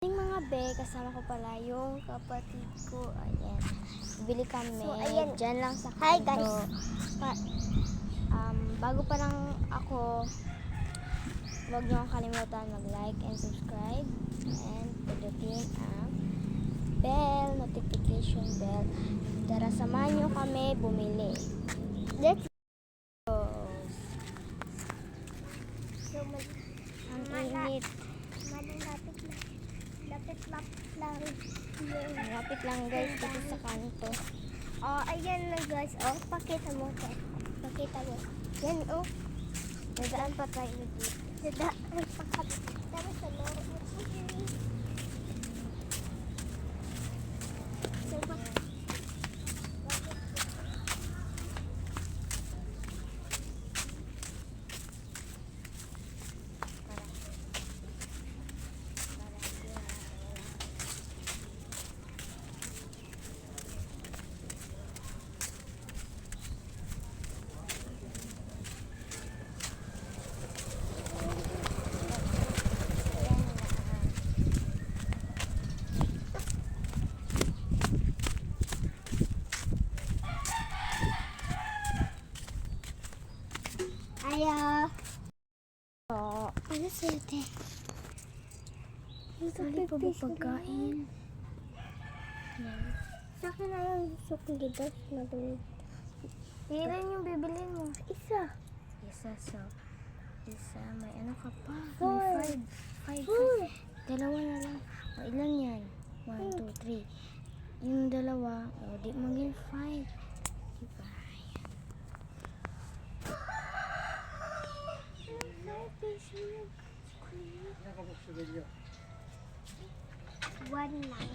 Mga be, kasama ko pala yung kapatid ko. Ayan. Bibili kami. So, ayan. Diyan lang sa kanto. Hi, guys. Bago pa lang ako, huwag niyo kalimutan mag-like and subscribe. And pindutin ang bell, notification bell. Tara, samahan niyo kami bumili. Let's go. So, Ang init. Lapit lang guys dito sa kanto. Oh, ayan na guys. Oh, pakita mo to. Pakita mo. Yan, oh. Dadaan pa tayo dito. Dadaan pa kami. Tara sa loob. So, ayaw. Oo. Ano siyete? Sali pa ba pagkain? Sa akin na yung suklidos na doon. Ilan yung bibili mo? Isa. Isa. May ano ka pa? Four. May five. Dalawa na lang. O, ilan yan? 1, 2, 3. Yung dalawa, di maging 5. Diba? One lang.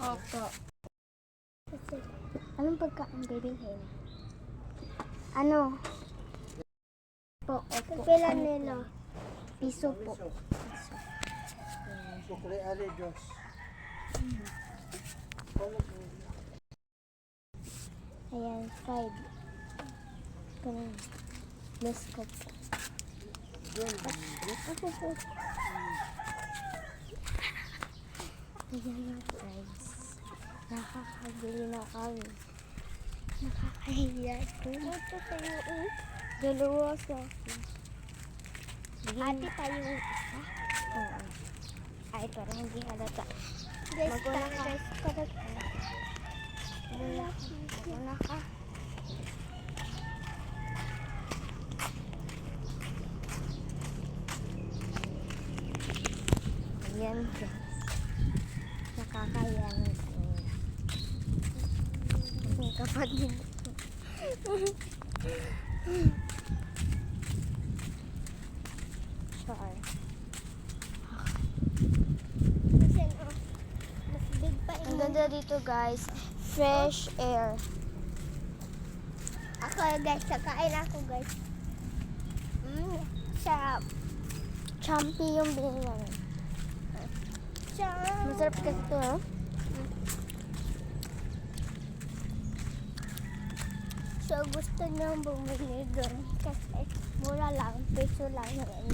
Opo. Anong pagkain bibilhin? Ano? Opo. Pila nila. Piso po. Sukli ali Diyos. Ayan, 5. Ganun. Let's go po. Ako po. Ayan na guys. Nakakabili na kami. Nakakahiya ito. Ito tayo. Dalawa sa akin. Ate tayo isa. Oo. Ay, parang hindi halata. Guys, Maguna ka. guys, karat. Maguna ka. Ayan guys. Nakakahiya ng kanina. Ang kapatid ko. Sorry. Kasi mas big pa Ang ganda dito guys. Fresh air. Ako guys, kakain ako guys. Sarap. Chumpy yung binili namin. Sarap. Masarap kasi ito, no? So gusto niyang bumili doon kasi mura lang, piso lang yan.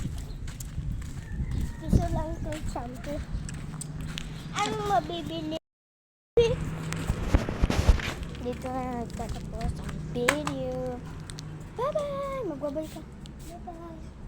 Piso lang itong shampoo. Anong mabibili? Dito na nagtatapos ang video. Bye-bye! Magbabay ka. Bye-bye.